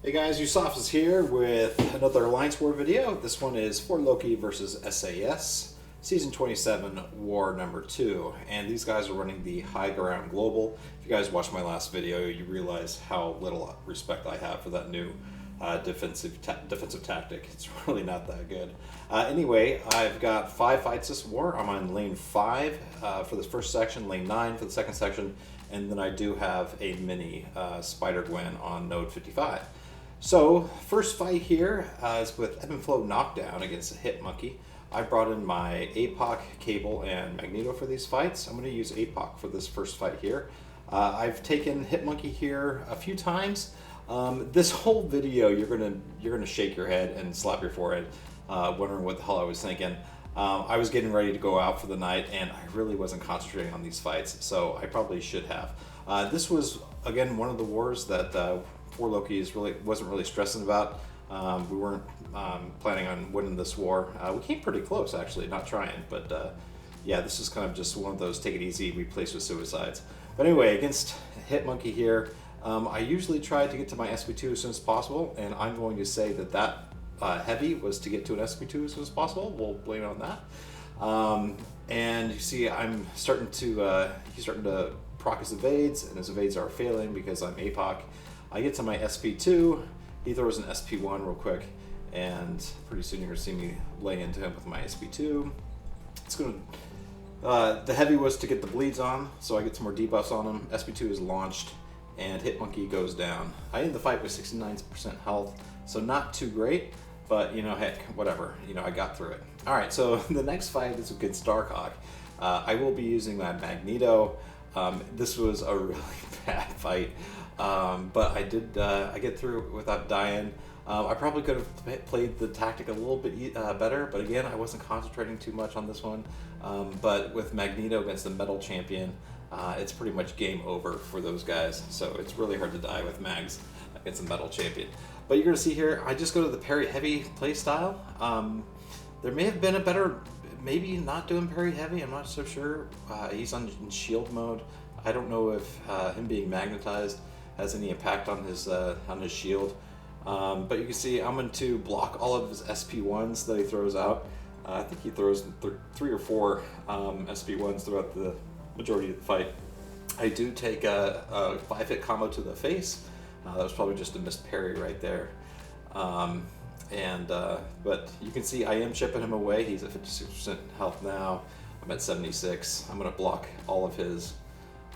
Hey guys, Yusuf is here with another Alliance War video. This one is for Loki versus SAS, Season 27, War number 2. And these guys are running the High Ground Global. If you guys watched my last video, you realize how little respect I have for that new defensive tactic. It's really not that good. Anyway, I've got 5 fights this war. I'm on lane 5 for the first section, lane 9 for the second section, and then I do have a mini SpiderGwen on node 55. So, first fight here is with Ebb and Flow Knockdown against HitMonkey. I brought in my APOC, Cable, and Magneto for these fights. I'm going to use APOC for this first fight here. I've taken HitMonkey here a few times. This whole video, you're gonna shake your head and slap your forehead, wondering what the hell I was thinking. I was getting ready to go out for the night, and I really wasn't concentrating on these fights, so I probably should have. This was again one of the wars that for Loki wasn't really stressing about. We weren't planning on winning this war. We came pretty close, actually, not trying, but yeah, this is kind of just one of those take it easy, replace with suicides. But anyway, against HitMonkey here, I usually try to get to my SP2 as soon as possible, and I'm going to say that heavy was to get to an SP2 as soon as possible. We'll blame it on that. And you see, I'm starting to he's starting to proc his evades, and his evades are failing because I'm APOC. I get to my SP2, he throws an SP1 real quick, and pretty soon you're gonna see me lay into him with my SP2. It's gonna. The heavy was to get the bleeds on, so I get some more debuffs on him. SP2 is launched, and HitMonkey goes down. I end the fight with 69% health, so not too great, but you know, heck, whatever. You know, I got through it. All right, so the next fight is against Darkhawk. I will be using my Magneto. This was a really bad fight, but I did. I get through it without dying. I probably could have played the tactic a little bit better, but again, I wasn't concentrating too much on this one. But with Magneto against the Metal Champion, it's pretty much game over for those guys. So it's really hard to die with Mags against the Metal Champion. But you're going to see here, I just go to the parry heavy play style. There may have been a better, maybe not doing parry heavy, I'm not so sure. He's in shield mode. I don't know if him being magnetized has any impact on his shield. But you can see I'm going to block all of his SP1s that he throws out. I think he throws 3 or 4 SP1s throughout the majority of the fight. I do take a 5-hit combo to the face. That was probably just a missed parry right there. But you can see I am chipping him away. He's at 56% health now. I'm at 76. I'm going to block all of his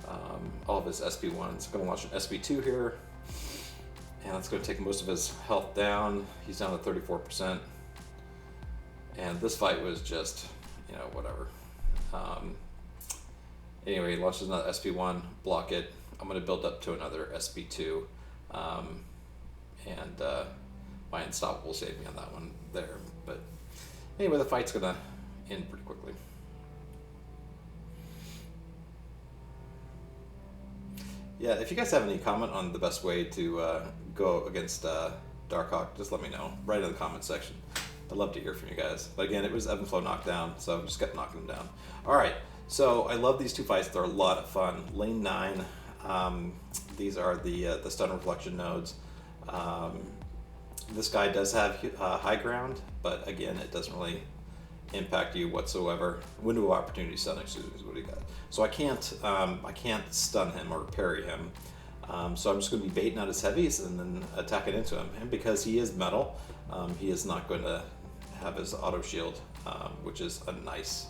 SP1s. I'm going to launch an SP2 here. And that's going to take most of his health down. He's down to 34%. And this fight was just, you know, whatever. Anyway, he launches another SP1, block it. I'm going to build up to another SP2. My Unstoppable saved me on that one there. But anyway, the fight's going to end pretty quickly. Yeah, if you guys have any comment on the best way to go against Darkhawk, just let me know. Right in the comment section. I'd love to hear from you guys. But again, it was Ebb and Flow Knockdown, so I just kept knocking them down. Alright, so I love these 2 fights. They're a lot of fun. Lane 9, these are the stun reflection nodes. This guy does have high ground, but again, it doesn't really impact you whatsoever. Window of opportunity stun is what he got. So I can't stun him or parry him. So I'm just going to be baiting out his heavies and then attacking into him. And because he is metal, he is not going to have his auto shield, which is a nice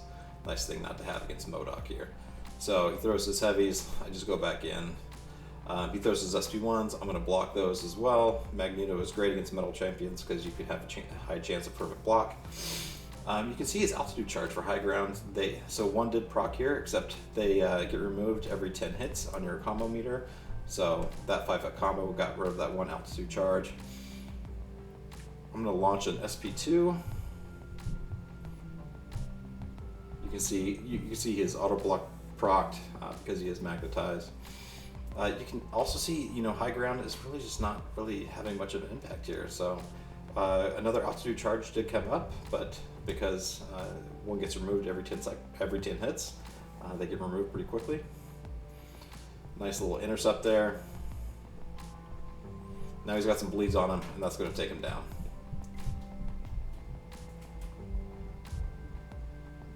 thing not to have against MODOK here. So he throws his heavies. I just go back in. He throws his SP1s. I'm going to block those as well. Magneto is great against metal champions because you can have a high chance of perfect block. You can see his altitude charge for high ground. So one did proc here, except they get removed every 10 hits on your combo meter. So that 5-hit combo got rid of that 1 altitude charge. I'm going to launch an SP2. You can see his auto block procced because he is magnetized. You can also see, you know, high ground is really just not really having much of an impact here. So another altitude charge did come up, but because one gets removed every 10 hits, they get removed pretty quickly. Nice little intercept there. Now he's got some bleeds on him, and that's going to take him down.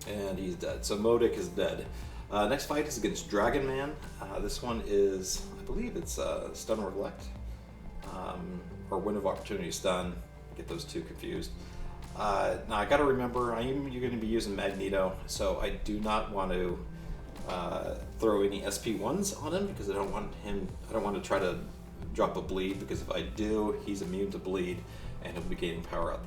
And he's dead. So Modic is dead. Next fight is against Dreamin. This one is, I believe it's Stun or Elect. Or Wind of Opportunity Stun. Get those two confused. Now I gotta remember, you're going to be using Magneto, so I do not want to throw any SP1s on him because I don't want to try to drop a bleed, because if I do, he's immune to bleed and he'll be gaining power at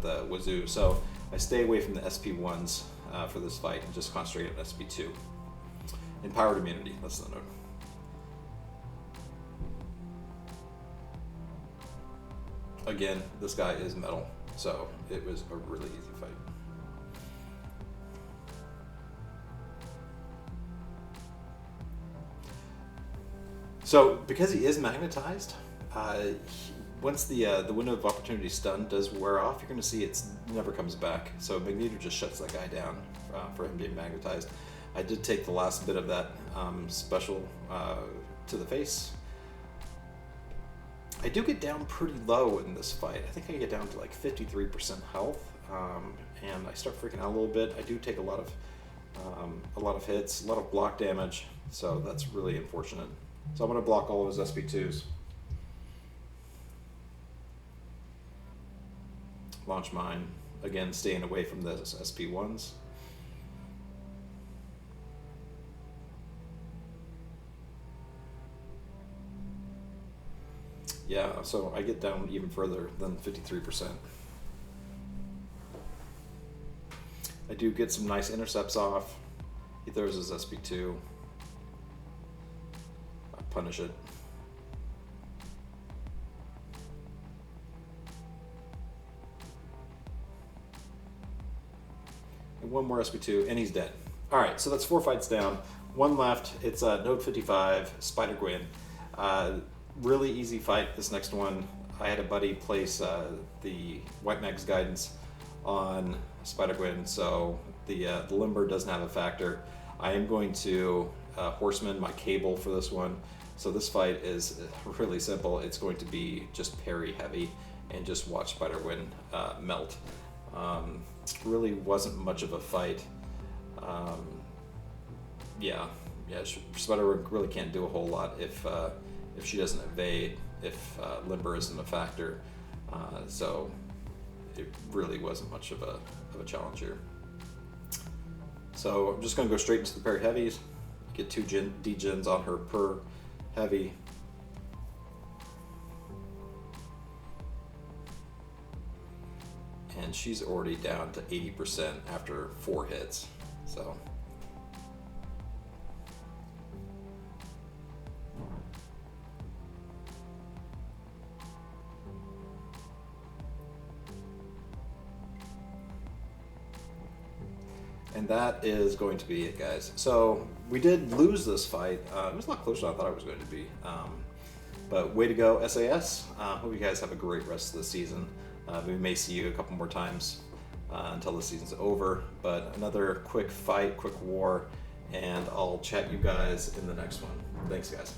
the wazoo. So I stay away from the SP1s for this fight and just concentrate on SP2. Empowered immunity, that's the note. Again, this guy is metal, so it was a really easy fight. So because he is magnetized, once the window of opportunity stun does wear off, you're going to see it never comes back. So Magneto just shuts that guy down for him being magnetized. I did take the last bit of that special to the face. I do get down pretty low in this fight. I think I get down to like 53% health, and I start freaking out a little bit. I do take a lot of hits, a lot of block damage, so that's really unfortunate. So I'm going to block all of his SP2s. Launch mine. Again, staying away from the SP1s. Yeah, so I get down even further than 53%. I do get some nice intercepts off. He throws his SP2. I punish it. And one more SP2, and he's dead. All right, so that's 4 fights down. One left. It's Node 55, SpiderGwen. Really easy fight, this next one. I had a buddy place the White Mag's guidance on SpiderGwen, so the limber doesn't have a factor. I am going to Horseman my cable for this one. So this fight is really simple. It's going to be just parry heavy and just watch SpiderGwen melt. Really wasn't much of a fight. Yeah, SpiderGwen really can't do a whole lot if she doesn't evade, if limber isn't a factor. So it really wasn't much of a challenge here. So I'm just going to go straight into the parry heavies. Get 2 degens on her per heavy. And she's already down to 80% after 4 hits. So. And that is going to be it, guys. So we did lose this fight. It was a lot closer than I thought it was going to be. But way to go, SAS. Hope you guys have a great rest of the season. We may see you a couple more times until the season's over. But another quick fight, quick war, and I'll chat you guys in the next one. Thanks, guys.